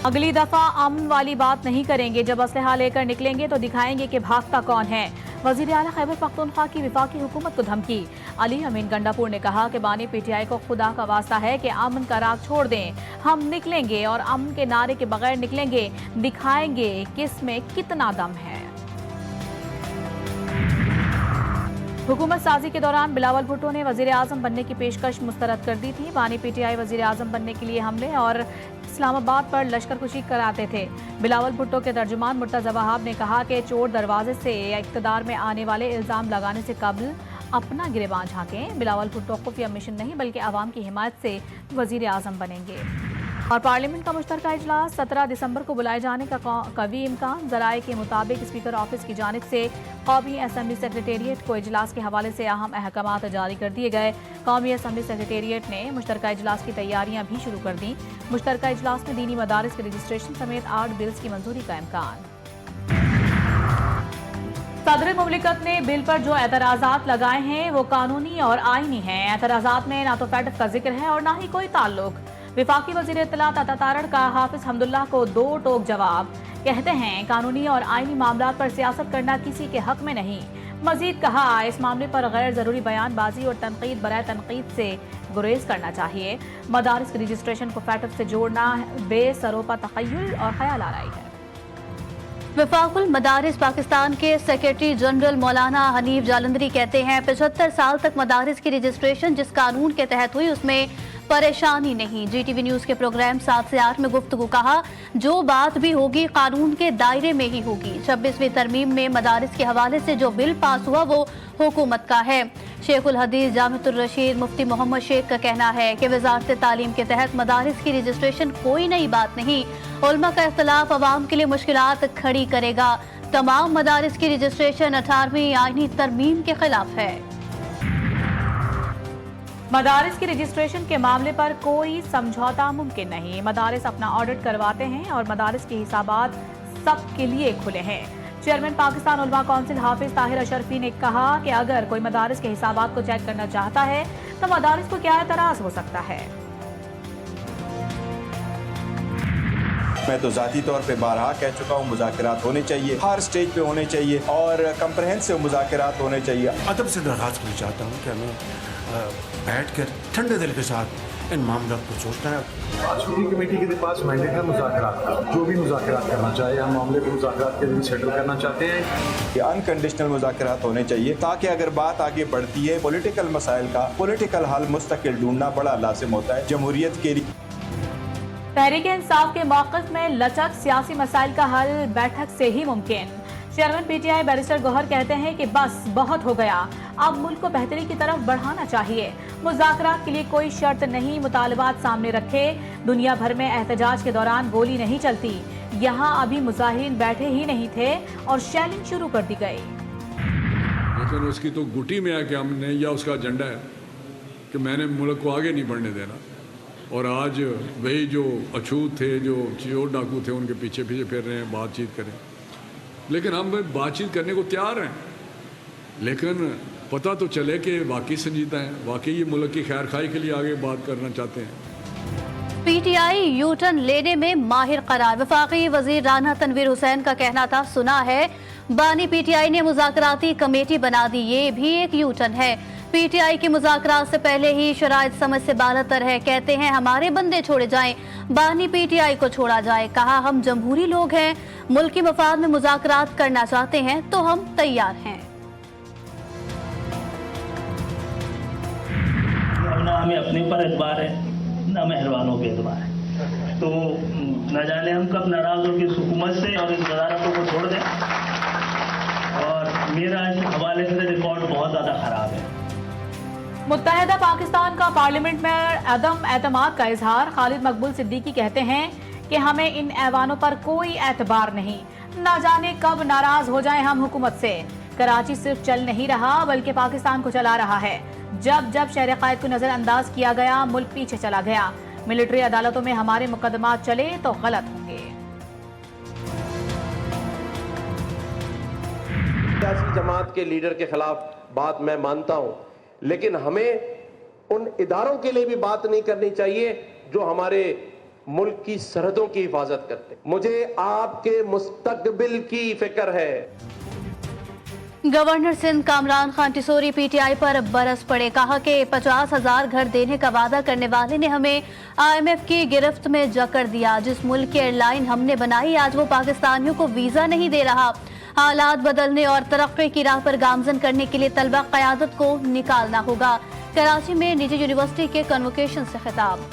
अगली दफा अमन वाली बात नहीं करेंगे, जब असलहा लेकर निकलेंगे तो दिखाएंगे कि भागता कौन है। वजीर आला खैबर पख्तूनख्वा की वफाकी हुकूमत को धमकी। अली अमीन गंडापुर ने कहा कि बानी पीटीआई को खुदा का वास्ता है कि अमन का राग छोड़ दें, हम निकलेंगे और अमन के नारे के बगैर निकलेंगे, दिखाएंगे किस में कितना दम है। हुकूमत साजी के दौरान बिलावल भुट्टो ने वजीर आजम बनने की पेशकश मुस्तरद कर दी थी। बानी पीटीआई वजीर आजम बनने के लिए हमले और इस्लामाबाद पर लश्कर कुशी कराते थे। बिलावल भुट्टो के तर्जुमान मुर्तज़ा वहाब ने कहा कि चोर दरवाजे से इक़्तिदार में आने वाले इल्ज़ाम लगाने से कबल अपना गिरेबान झांकें। बिलावल भुट्टो खुफिया मिशन नहीं बल्कि आवाम की हिमायत से वजीर आजम बनेंगे। और पार्लियामेंट का मुश्तरका इजलास 17 दिसंबर को बुलाए जाने का कवी इम्कान। ज़राए के मुताबिक स्पीकर ऑफिस की जानिब से कौमी असम्बली सेक्रेटेरिएट को इजलास के हवाले से अहम अहकामात जारी कर दिए गए। कौमी असम्बली सेक्रेटेरिएट ने मुश्तरका इजलास की तैयारियां भी शुरू कर दी। मुश्तरका इजलास में दीनी मदारिस के रजिस्ट्रेशन समेत 8 बिल्स की मंजूरी का इम्कान। सदर मुमलिकत ने बिल पर जो एतराज़ात लगाए हैं वो कानूनी और आईनी हैं। एतराज़ात में ना तो फैडफ का जिक्र है और ना ही कोई ताल्लुक। विफाकी वज़ीर इत्तलात अता तारड़ का हाफिज हमदुल्लाह को 2 टोक जवाब। कहते हैं कानूनी और आईनी मामलात पर सियासत करना किसी के हक में नहीं। मजीद कहा इस मामले पर गैर ज़रूरी बयानबाजी और तनकीद बराए तनकीद से गुरेज करना चाहिए। मदारिस के रजिस्ट्रेशन को फैटफ से जोड़ना बेसरोपा तखय्युल और ख्याल आराई है। वफाकुल मदारिस पाकिस्तान के सेक्रेटरी जनरल मौलाना हनीफ जालंधरी कहते हैं 75 साल तक मदारिस की रजिस्ट्रेशन जिस कानून के तहत हुई उसमें परेशानी नहीं। जीटीवी न्यूज के प्रोग्राम 7 से 8 में गुफ्तगू कहा जो बात भी होगी कानून के दायरे में ही होगी। 26वीं तरमीम में मदारिस के हवाले से जो बिल पास हुआ वो हुकूमत का है। शेखुल हदीस जामिअतुर रशीद मुफ्ती मोहम्मद शेख का कहना है कि वजारत तालीम के तहत मदारिस की रजिस्ट्रेशन कोई नई बात नहीं। उलमा का इख्तलाफ अवाम के लिए मुश्किलात खड़ी करेगा। तमाम मदारिस की रजिस्ट्रेशन 18वीं आईनी तरमीम के खिलाफ है। मदारिस की रजिस्ट्रेशन के मामले पर कोई समझौता मुमकिन नहीं। मदारिस अपना ऑडिट करवाते हैं और मदारिस के हिसाबात सबके लिए खुले हैं। चेयरमैन पाकिस्तान उलमा काउंसिल हाफिज ताहिर अशरफी ने कहा कि अगर कोई मदारिस के हिसाबात को चेक करना चाहता है तो मदारिस को क्या एतराज हो सकता है। मैं तो ज़ाती तौर पे बारहा कह चुका हूँ मुज़ाकरात होने चाहिए, हर स्टेज पे होने चाहिए और कंप्रहेंसिव मुज़ाकरात होने चाहिए। अदब से दरख्वास्त करना चाहता हूँ कि हमें बैठ कर ठंडे दिल के साथ इन मामलों को सोचना है। आज पूरी कमेटी के पास मैंडेट है मुज़ाकरात का, जो भी मुज़ाकरात करना चाहे हम मामले को मुज़ाकरात के लिए सेटल करना चाहते हैं। कि अनकंडीशनल मुज़ाकरात होने चाहिए ताकि अगर बात आगे बढ़ती है पॉलिटिकल मसाइल का पॉलिटिकल हल मुस्तकिल ढूंढना बड़ा लाजिम होता है जमहूरियत के लिए। तहरीक इंसाफ के मौक़िफ़ में लचक, सियासी मसाइल का हल बैठक से ही मुमकिन। चेयरमैन पीटीआई बैरिस्टर गौहर कहते हैं कि बस बहुत हो गया, अब मुल्क को बेहतरी की तरफ बढ़ाना चाहिए। मुज़ाकरात के लिए कोई शर्त नहीं, मुतालबात सामने रखे। दुनिया भर में एहतजाज के दौरान गोली नहीं चलती, यहाँ अभी मुजाहिरीन बैठे ही नहीं थे और शेलिंग शुरू कर दी गई। लेकिन उसकी तो गुटी में है कि हमने या उसका एजेंडा है कि मैंने मुल्क को आगे नहीं बढ़ने देना। और आज वही जो अछूत थे, जो चोर डाकू थे, उनके पीछे पीछे फिर रहे हैं, बातचीत करें। लेकिन हम बातचीत करने को तैयार हैं, लेकिन पता तो चले कि वाकई संजीदा हैं, वाकई ये मुल्क की खैर खाई के लिए आगे बात करना चाहते हैं। पीटीआई यू टर्न लेने में माहिर करार। वफाकी वजीर राना तनवीर हुसैन का कहना था सुना है बानी पीटीआई ने मुज़ाकराती कमेटी बना दी, ये भी एक यू टर्न है। पीटीआई की मुज़ाकरात से पहले ही शराइत समझ से बालातर है। कहते हैं हमारे बंदे छोड़े जाएं, बानी पीटीआई को छोड़ा जाए। कहा हम जमहूरी लोग हैं, मुल्की मफाद में मुज़ाकरात करना चाहते हैं तो हम तैयार हैं। ना हमें अपने पर एतबार है ना मेहरबानों पे एतबार है, तो न जाने हम कब नाराज होकर इस हुकूमत से और इन वज़ारतों को छोड़ दें। और मेरा इस हवाले से रिकॉर्ड बहुत ज़्यादा ख़राब है। मुत्तहिदा पाकिस्तान का पार्लियामेंट में अदम एतमाद का इजहार। खालिद मकबूल सिद्दीकी कहते हैं कि हमें इन ऐवानों पर कोई एतबार नहीं, ना जाने कब नाराज हो जाएं हम हुकूमत से। कराची सिर्फ चल नहीं रहा बल्कि पाकिस्तान को चला रहा है। जब जब शहर कायद को नजरअंदाज किया गया मुल्क पीछे चला गया। मिलिट्री अदालतों में हमारे मुकदमात चले तो गलत होंगे। सियासी जमात के लीडर के खिलाफ बात मैं मानता हूं, लेकिन हमें उन इदारों के लिए भी बात नहीं करनी चाहिए जो हमारे मुल्क की सरहदों की हिफाजत करते हैं। मुझे आपके मुस्तकबिल की फिक्र है। गवर्नर सिंध कामरान खान टिसोरी पीटीआई पर बरस पड़े, कहा कि 50,000 घर देने का वादा करने वाले ने हमें IMF की गिरफ्त में जकड़ दिया। जिस मुल्क की एयरलाइन हमने बनाई आज वो पाकिस्तानियों को वीजा नहीं दे रहा। हालात बदलने और तरक्की की राह पर गामजन करने के लिए तलबा क़यादत को निकालना होगा। कराची में निजी यूनिवर्सिटी के कन्वोकेशन से खिताब।